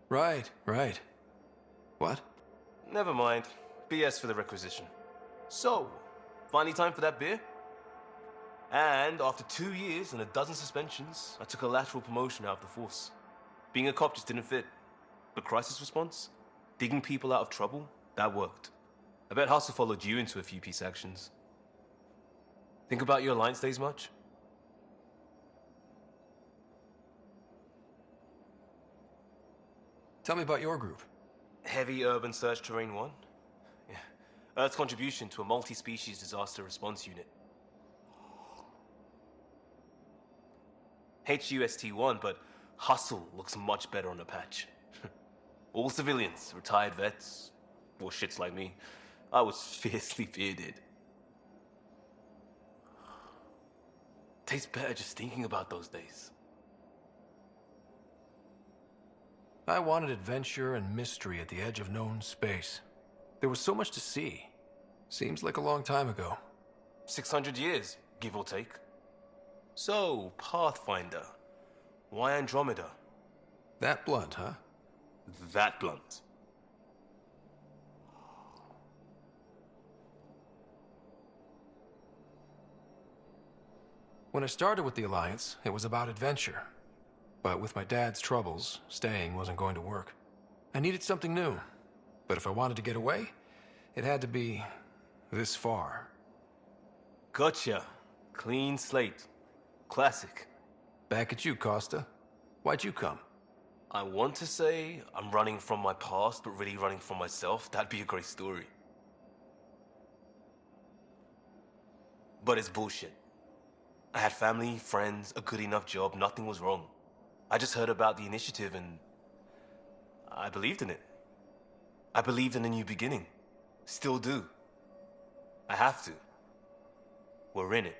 Right, right. What? Never mind. BS for the requisition. So, finally time for that beer? And after 2 years and a dozen suspensions, I took a lateral promotion out of the force. Being a cop just didn't fit. But crisis response? Digging people out of trouble? That worked. I bet Hustle followed you into a few peace actions. Think about your Alliance days much? Tell me about your group. Heavy Urban Search Terrain 1? Yeah. Earth's contribution to a multi-species disaster response unit. HUST-1, but Hustle looks much better on the patch. All civilians, retired vets, or shits like me. I was fiercely bearded. Tastes better just thinking about those days. I wanted adventure and mystery at the edge of known space. There was so much to see. Seems like a long time ago. 600 years, give or take. So, Pathfinder. Why Andromeda? That blunt, huh? That blunt. When I started with the Alliance, it was about adventure. But with my dad's troubles, staying wasn't going to work. I needed something new. But if I wanted to get away, it had to be this far. Gotcha. Clean slate. Classic. Back at you, Costa. Why'd you come? I want to say I'm running from my past, but really running from myself. That'd be a great story. But it's bullshit. I had family, friends, a good enough job, nothing was wrong. I just heard about the initiative and I believed in it. I believed in a new beginning. Still do. I have to. We're in it.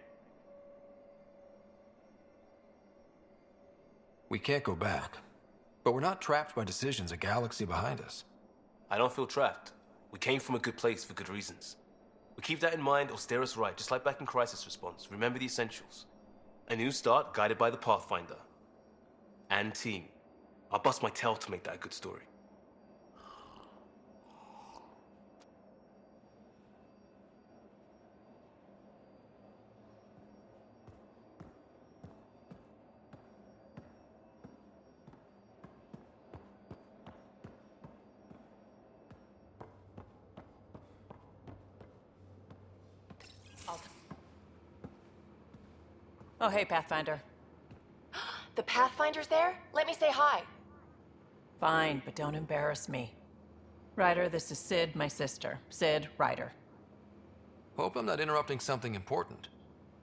We can't go back. But we're not trapped by decisions a galaxy behind us. I don't feel trapped. We came from a good place for good reasons. We keep that in mind or steer us right, just like back in Crisis Response. Remember the essentials. A new start guided by the Pathfinder. And team. I'll bust my tail to make that a good story. Oh, hey, Pathfinder. The Pathfinder's there? Let me say hi. Fine, but don't embarrass me. Ryder, this is Sid, my sister. Sid, Ryder. Hope I'm not interrupting something important.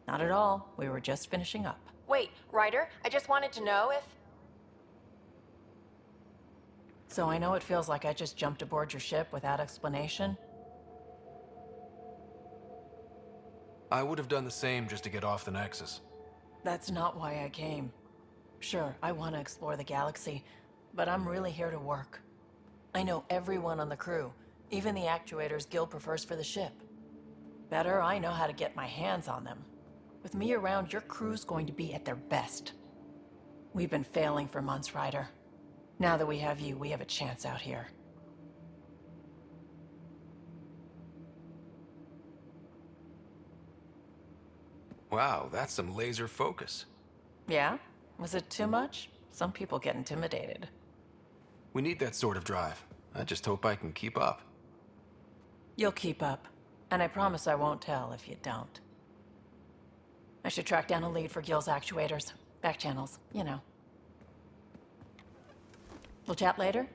Not at all. We were just finishing up. Wait, Ryder, I just wanted to know if... So I know it feels like I just jumped aboard your ship without explanation. I would have done the same just to get off the Nexus. That's not why I came. Sure, I want to explore the galaxy, but I'm really here to work. I know everyone on the crew, even the actuators Gil prefers for the ship. Better, I know how to get my hands on them. With me around, your crew's going to be at their best. We've been failing for months, Ryder. Now that we have you, we have a chance out here. Wow, that's some laser focus. Yeah? Was it too much? Some people get intimidated. We need that sort of drive. I just hope I can keep up. You'll keep up. And I promise I won't tell if you don't. I should track down a lead for Gil's actuators. Back channels, you know. We'll chat later?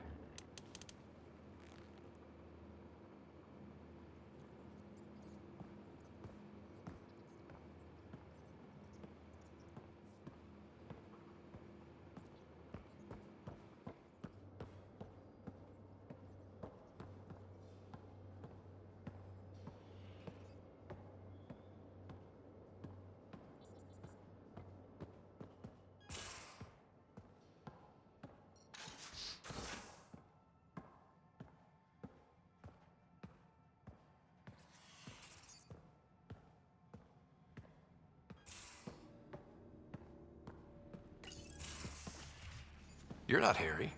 You're not Harry.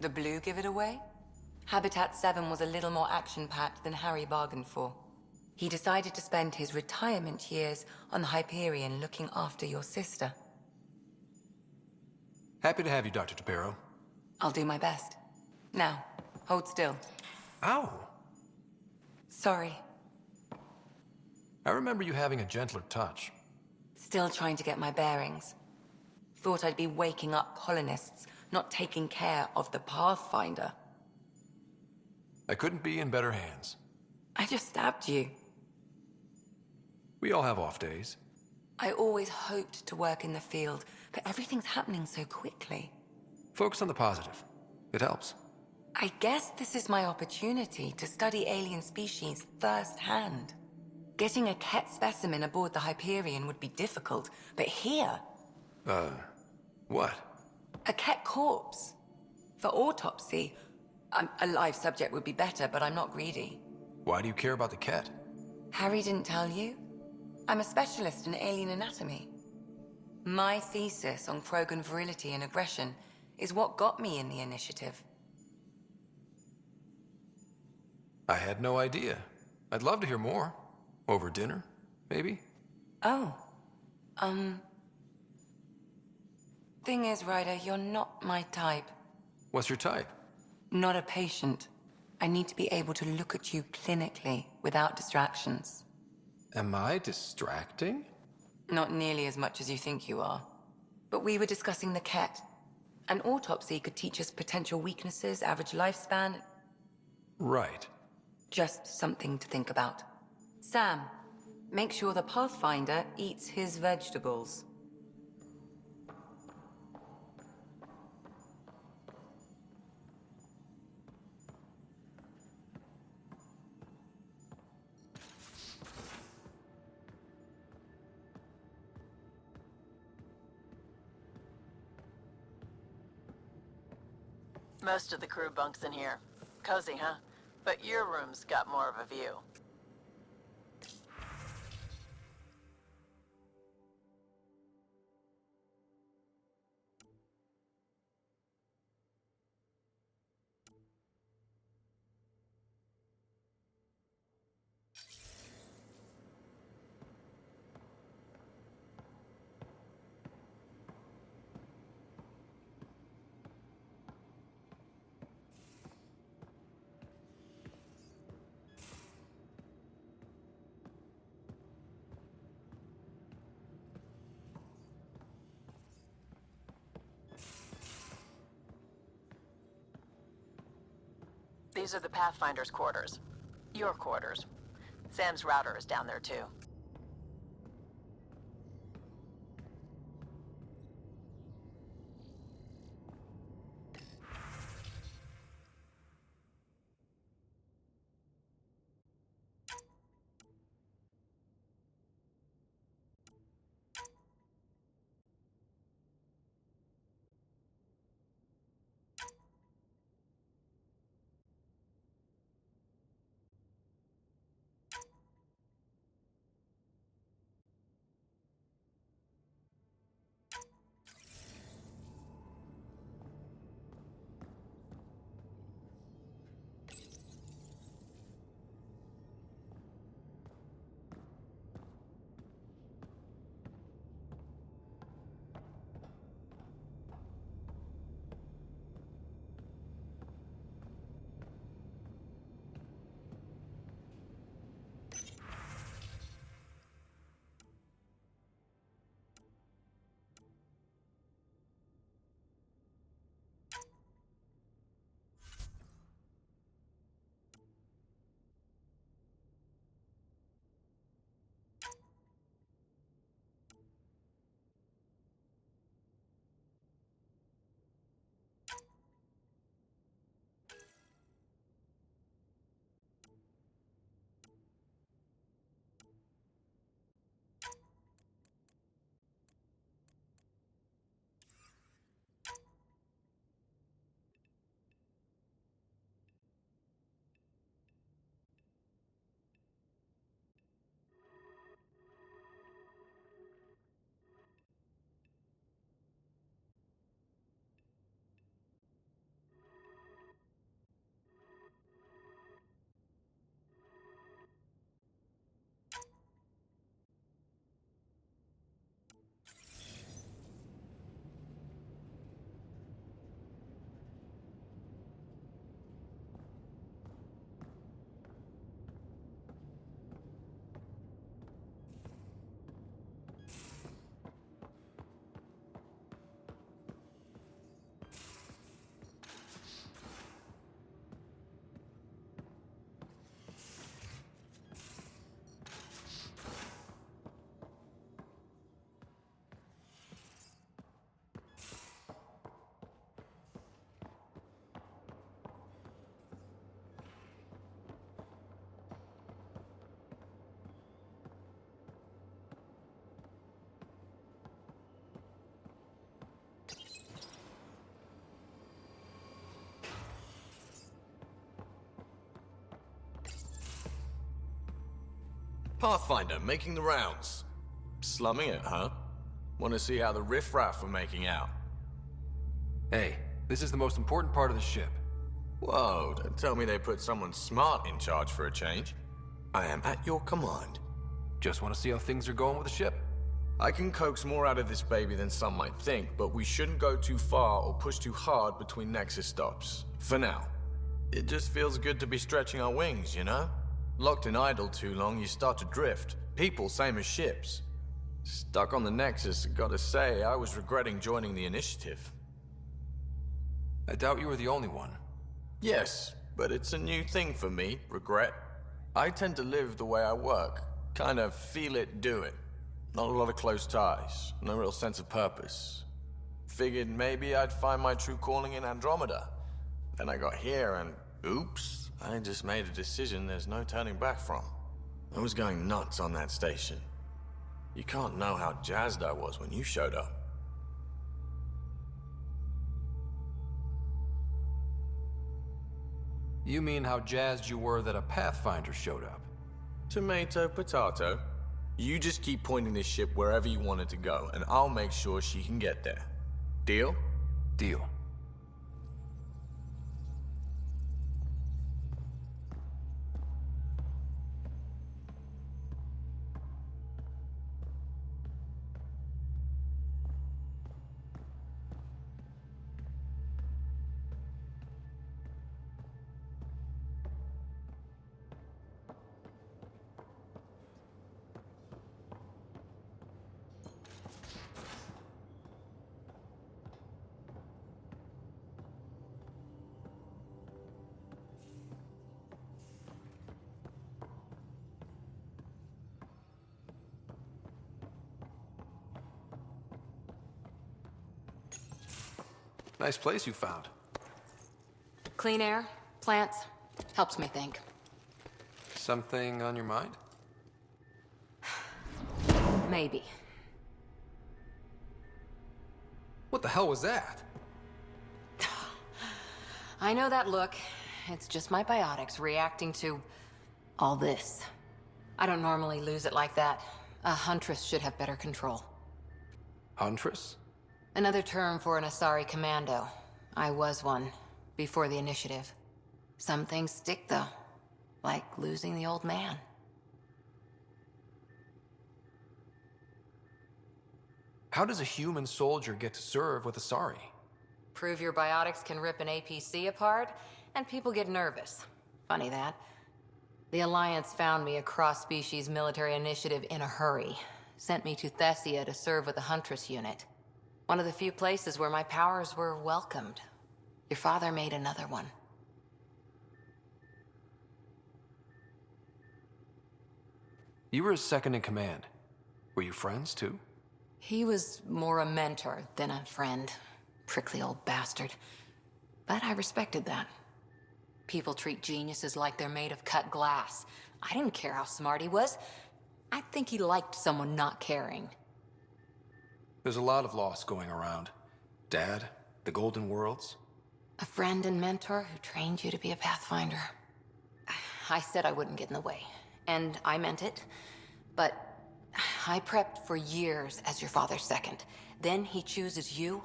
The blue give it away? Habitat 7 was a little more action-packed than Harry bargained for. He decided to spend his retirement years on the Hyperion looking after your sister. Happy to have you, Dr. DePero. I'll do my best. Now, hold still. Ow! Sorry. I remember you having a gentler touch. Still trying to get my bearings. Thought I'd be waking up colonists, not taking care of the Pathfinder. I couldn't be in better hands. I just stabbed you. We all have off days. I always hoped to work in the field, but everything's happening so quickly. Focus on the positive. It helps. I guess this is my opportunity to study alien species firsthand. Getting a Ket specimen aboard the Hyperion would be difficult, but here... What? A Ket corpse. For autopsy, a live subject would be better, but I'm not greedy. Why do you care about the cat? Harry didn't tell you? I'm a specialist in alien anatomy. My thesis on Krogan virility and aggression is what got me in the initiative. I had no idea. I'd love to hear more. Over dinner, maybe? Oh. Thing is, Ryder, you're not my type. What's your type? Not a patient. I need to be able to look at you clinically, without distractions. Am I distracting? Not nearly as much as you think you are. But we were discussing the Ket. An autopsy could teach us potential weaknesses, average lifespan. Right. Just something to think about. Sam, make sure the Pathfinder eats his vegetables. Most of the crew bunks in here. Cozy, huh? But your room's got more of a view. These are the Pathfinder's quarters. Your quarters. Sam's router is down there too. Pathfinder, making the rounds. Slumming it, huh? Want to see how the riffraff are making out? Hey, this is the most important part of the ship. Whoa, don't tell me they put someone smart in charge for a change. I am at your command. Just want to see how things are going with the ship. I can coax more out of this baby than some might think, but we shouldn't go too far or push too hard between Nexus stops. For now. It just feels good to be stretching our wings, you know? Locked in idle too long, you start to drift. People, same as ships. Stuck on the Nexus, gotta say, I was regretting joining the Initiative. I doubt you were the only one. Yes, but it's a new thing for me, regret. I tend to live the way I work. Kind of feel it, do it. Not a lot of close ties, no real sense of purpose. Figured maybe I'd find my true calling in Andromeda. Then I got here and, oops, I just made a decision there's no turning back from. I was going nuts on that station. You can't know how jazzed I was when you showed up. You mean how jazzed you were that a Pathfinder showed up? Tomato, potato. You just keep pointing this ship wherever you want it to go, and I'll make sure she can get there. Deal? Deal. Nice place you found. Clean air, plants, helps me think. Something on your mind? Maybe. What the hell was that? I know that look. It's just my biotics reacting to all this. I don't normally lose it like that. A huntress should have better control. Huntress? Another term for an Asari commando. I was one, before the initiative. Some things stick, though. Like losing the old man. How does a human soldier get to serve with Asari? Prove your biotics can rip an APC apart, and people get nervous. Funny that. The Alliance found me a cross-species military initiative in a hurry. Sent me to Thessia to serve with the Huntress unit. One of the few places where my powers were welcomed. Your father made another one. You were his second in command. Were you friends, too? He was more a mentor than a friend. Prickly old bastard. But I respected that. People treat geniuses like they're made of cut glass. I didn't care how smart he was. I think he liked someone not caring. There's a lot of loss going around. Dad, the Golden Worlds. A friend and mentor who trained you to be a Pathfinder. I said I wouldn't get in the way, and I meant it. But I prepped for years as your father's second. Then he chooses you?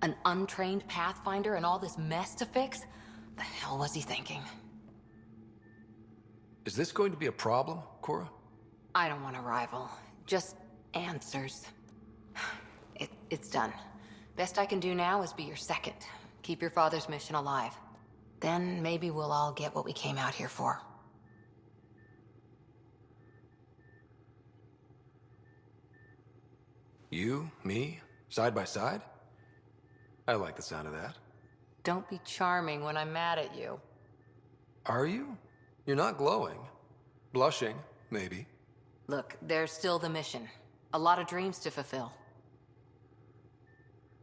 An untrained Pathfinder and all this mess to fix? The hell was he thinking? Is this going to be a problem, Cora? I don't want a rival. Just answers. It's done. Best I can do now is be your second. Keep your father's mission alive. Then maybe we'll all get what we came out here for. You, me, side by side? I like the sound of that. Don't be charming when I'm mad at you. Are you? You're not glowing. Blushing, maybe. Look, there's still the mission. A lot of dreams to fulfill.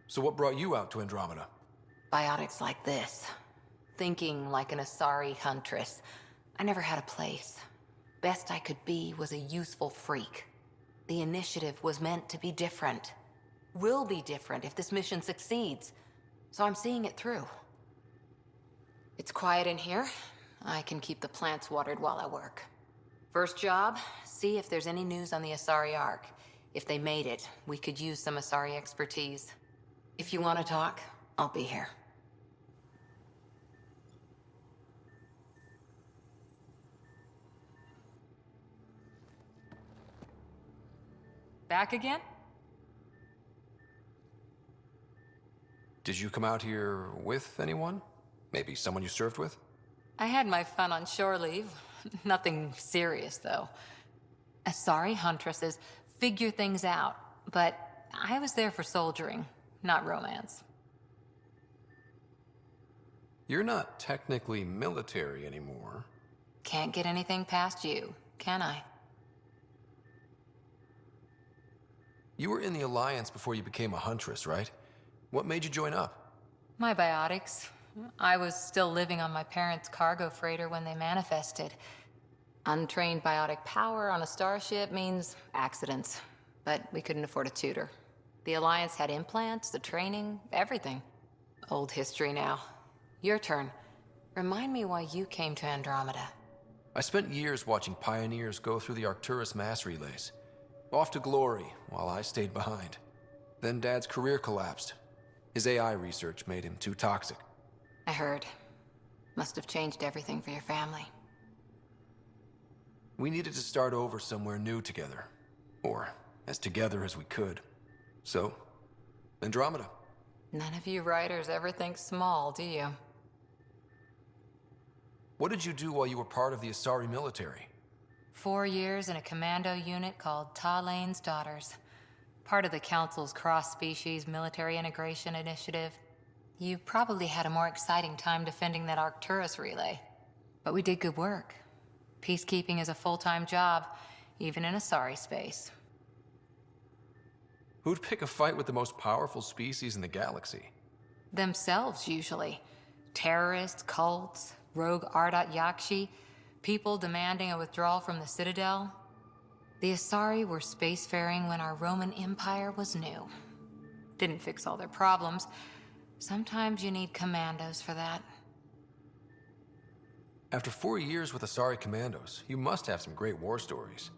So what brought you out to Andromeda? Biotics like this. Thinking like an Asari huntress. I never had a place. Best I could be was a useful freak. The initiative was meant to be different. Will be different if this mission succeeds. So I'm seeing it through. It's quiet in here. I can keep the plants watered while I work. First job, See if there's any news on the Asari Ark. If they made it, we could use some Asari expertise. If you want to talk, I'll be here. Back again? Did you come out here with anyone? Maybe someone you served with? I had my fun on shore leave. Nothing serious, though. Asari huntresses figure things out, but I was there for soldiering, not romance. You're not technically military anymore. Can't get anything past you, can I? You were in the Alliance before you became a huntress, right? What made you join up? My biotics. I was still living on my parents' cargo freighter when they manifested. Untrained biotic power on a starship means accidents, but we couldn't afford a tutor. The Alliance had implants, the training, everything. Old history now. Your turn. Remind me why you came to Andromeda. I spent years watching pioneers go through the Arcturus mass relays. Off to glory, while I stayed behind. Then Dad's career collapsed. His AI research made him too toxic. I heard. Must have changed everything for your family. We needed to start over somewhere new together. Or as together as we could. So, Andromeda. None of you writers ever think small, do you? What did you do while you were part of the Asari military? 4 years in a commando unit called Talane's Daughters. Part of the Council's cross-species military integration initiative. You probably had a more exciting time defending that Arcturus relay. But we did good work. Peacekeeping is a full-time job, even in Asari space. Who'd pick a fight with the most powerful species in the galaxy? Themselves, usually. Terrorists, cults, rogue Ardat Yakshi, people demanding a withdrawal from the Citadel. The Asari were spacefaring when our Roman Empire was new. Didn't fix all their problems. Sometimes you need commandos for that. After 4 years with Asari commandos, you must have some great war stories.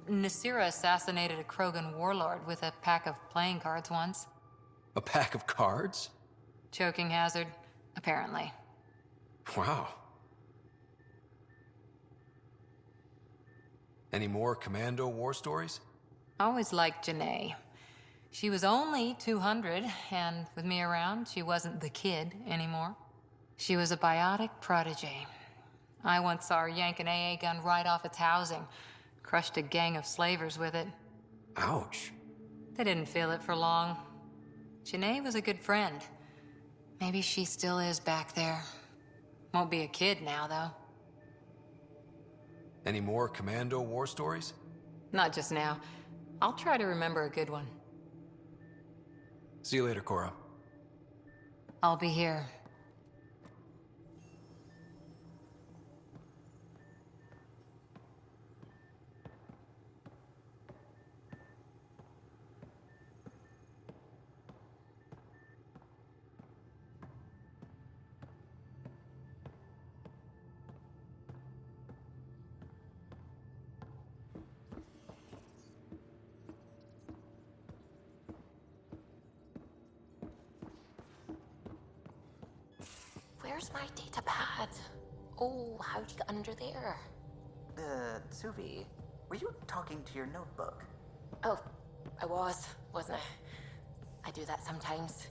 Nasira assassinated a Krogan warlord with a pack of playing cards once. A pack of cards? Choking hazard, apparently. Wow. Any more commando war stories? Always liked Janae. She was only 200, and with me around, she wasn't the kid anymore. She was a biotic protege. I once saw her yank an AA gun right off its housing. Crushed a gang of slavers with it. Ouch. They didn't feel it for long. Janae was a good friend. Maybe she still is back there. Won't be a kid now, though. Any more commando war stories? Not just now. I'll try to remember a good one. See you later, Cora. I'll be here. Where's my data pad? Oh, how'd you get under there? Suvi, were you talking to your notebook? Oh, I wasn't I? I do that sometimes.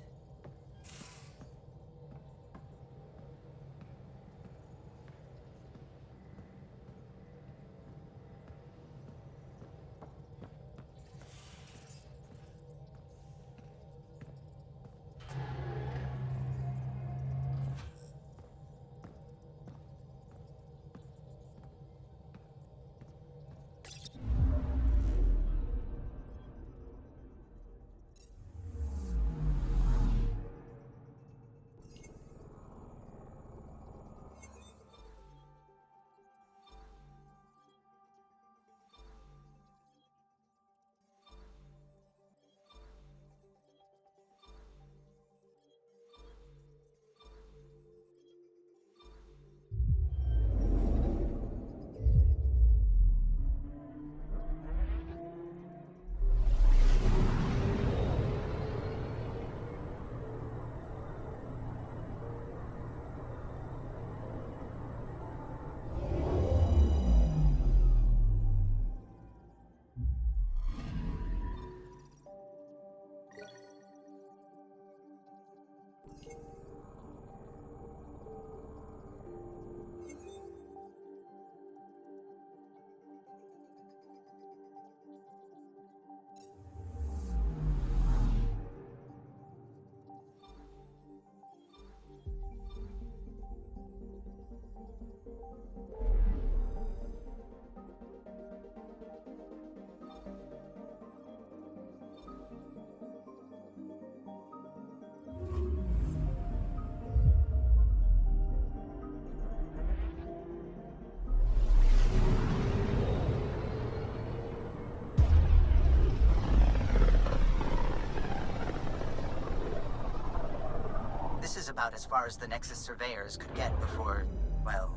This is about as far as the Nexus surveyors could get before, well...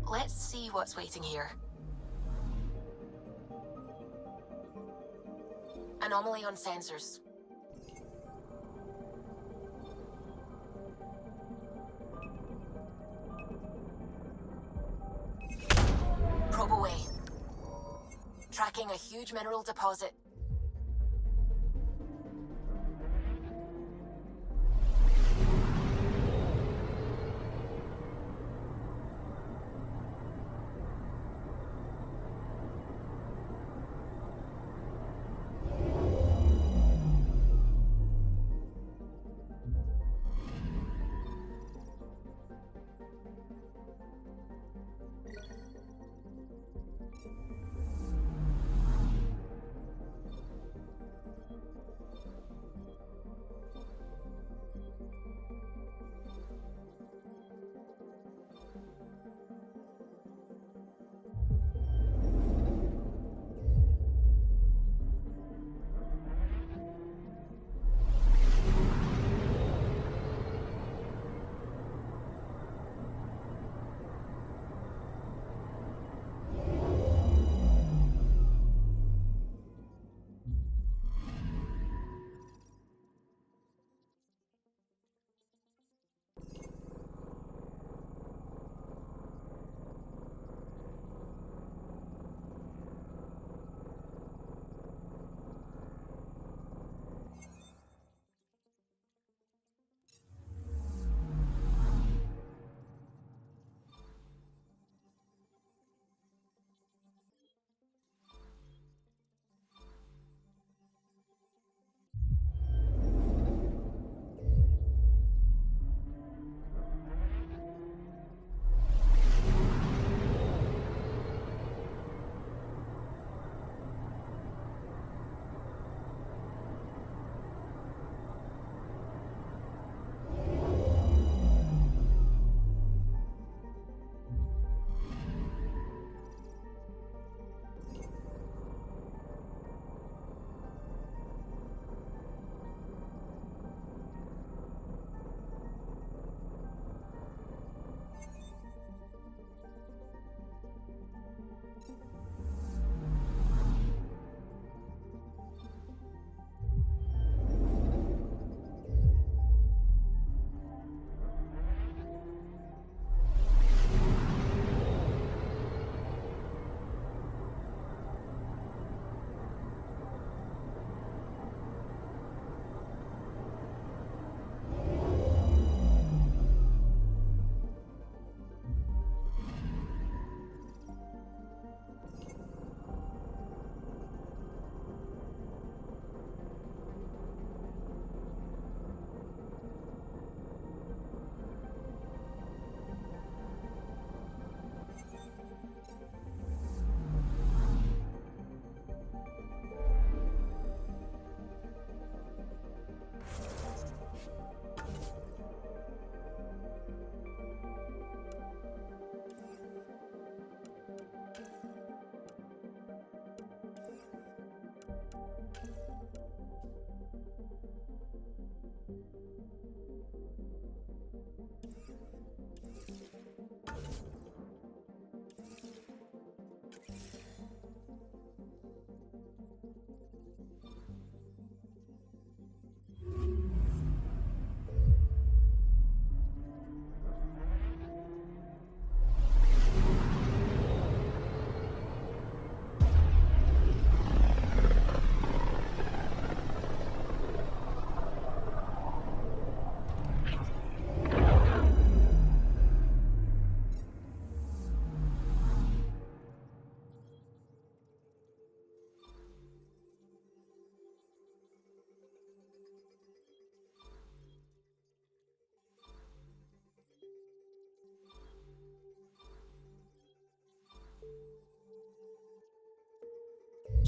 Let's see what's waiting here. Anomaly on sensors. Probe away. Tracking a huge mineral deposit.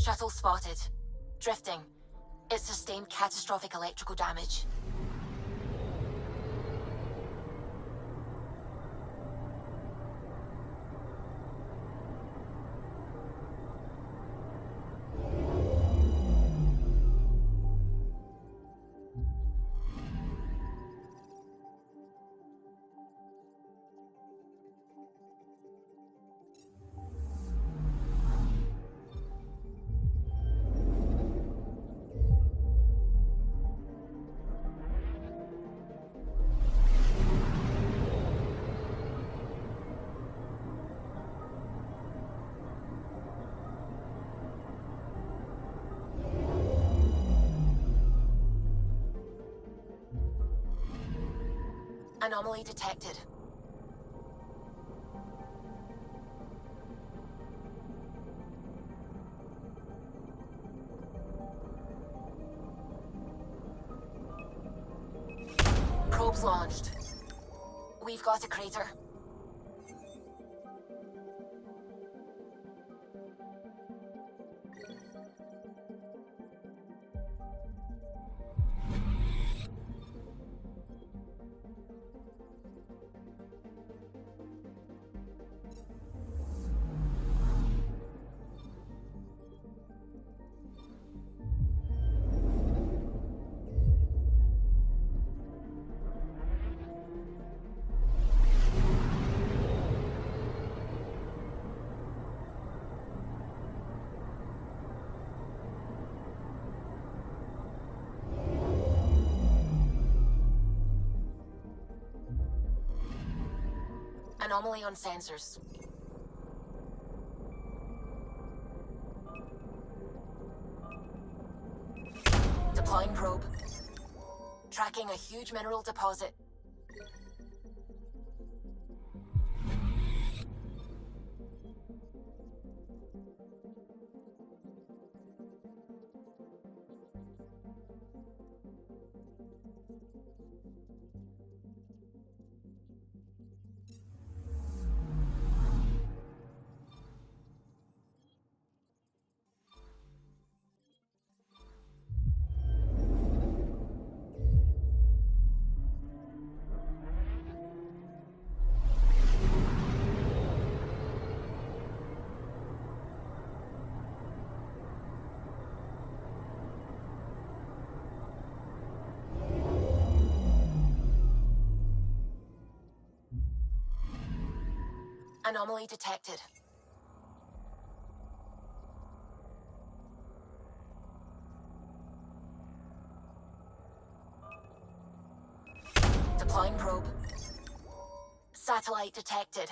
Shuttle spotted. Drifting. It sustained catastrophic electrical damage. Anomaly detected. Probes launched. We've got a crater. Anomaly on sensors. Deploying probe. Tracking a huge mineral deposit. Anomaly detected. Deploying probe. Satellite detected.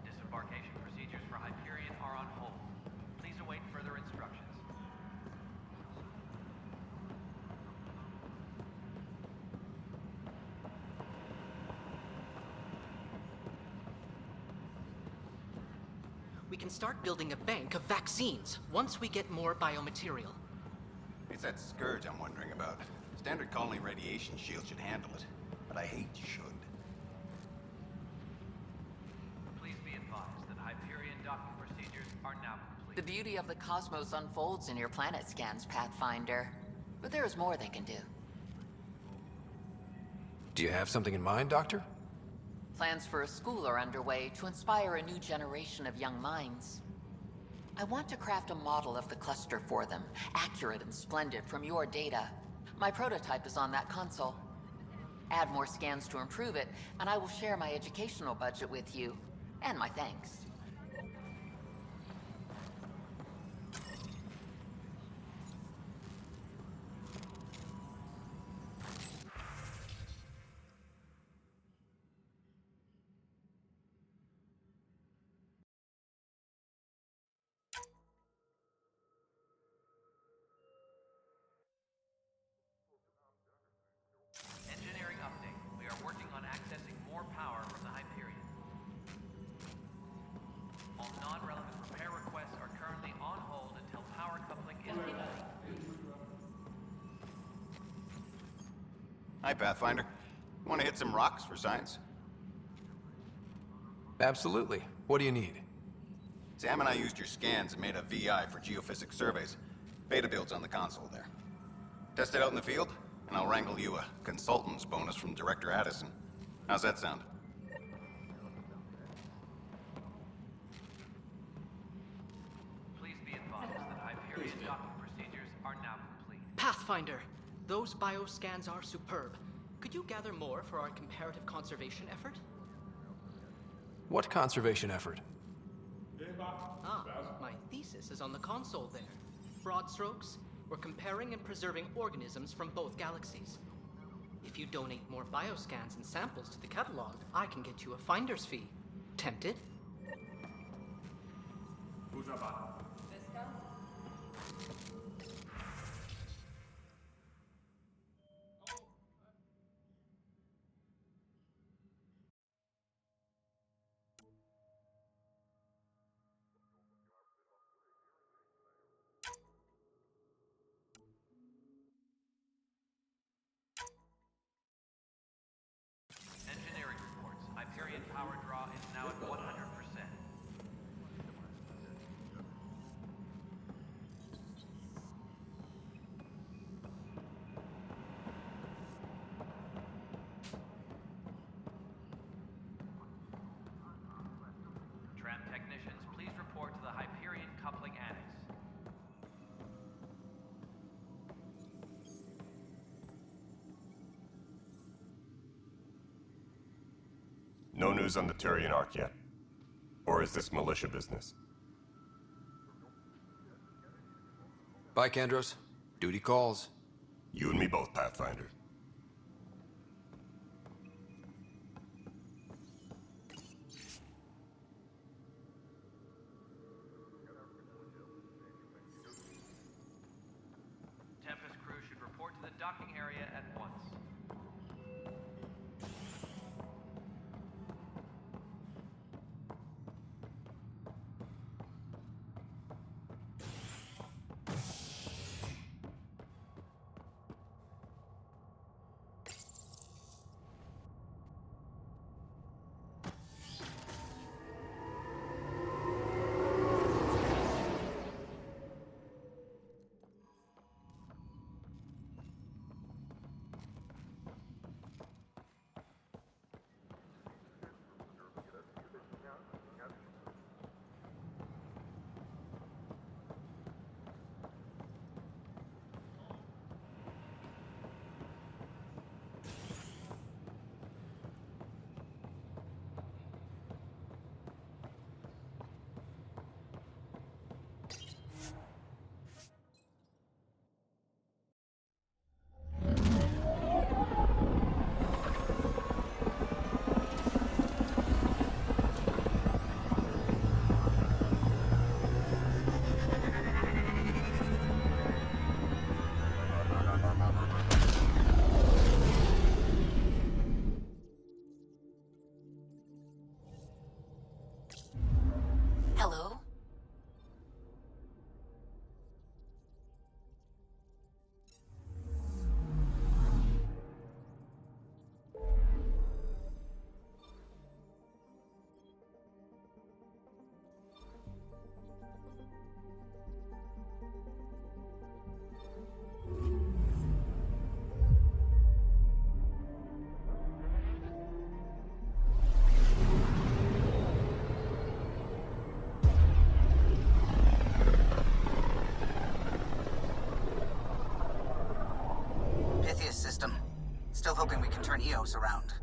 Disembarkation procedures for Hyperion are on hold. Please await further instructions. We can start building a bank of vaccines once we get more biomaterial. It's that scourge I'm wondering about. Standard colony radiation shield should handle it, but I hate should. Please be advised that Hyperion docking procedures are now complete. The beauty of the cosmos unfolds in your planet scans, Pathfinder. But there is more they can do. Do you have something in mind, Doctor? Plans for a school are underway to inspire a new generation of young minds. I want to craft a model of the cluster for them, accurate and splendid from your data. My prototype is on that console. Add more scans to improve it, and I will share my educational budget with you, and my thanks. Engineering update. We are working on accessing more power from the Hyperion. All non-relevant repair requests are currently on hold until power coupling is complete. Hi, Pathfinder. Want to hit some rocks for science? Absolutely. What do you need? Sam and I used your scans and made a VI for geophysics surveys. Beta builds on the console there. Test it out in the field, and I'll wrangle you a consultant's bonus from Director Addison. How's that sound? Please be advised that Hyperion docking procedures are now complete. Pathfinder, those bioscans are superb. Could you gather more for our comparative conservation effort? What conservation effort? Ah, my thesis is on the console there. Broad strokes, we're comparing and preserving organisms from both galaxies. If you donate more bioscans and samples to the catalog, I can get you a finder's fee. Tempted? Engineering reports. Hyperion power draw is now at 100%. Tram technicians, please report to the Hyperion coupling annex. No news on the Turian Ark yet? Or is this militia business? Bye, Kandros. Duty calls. You and me both, Pathfinder. Tempest crew should report to the docking area at once. Hello? Pythias system. Still hoping we can turn Eos around.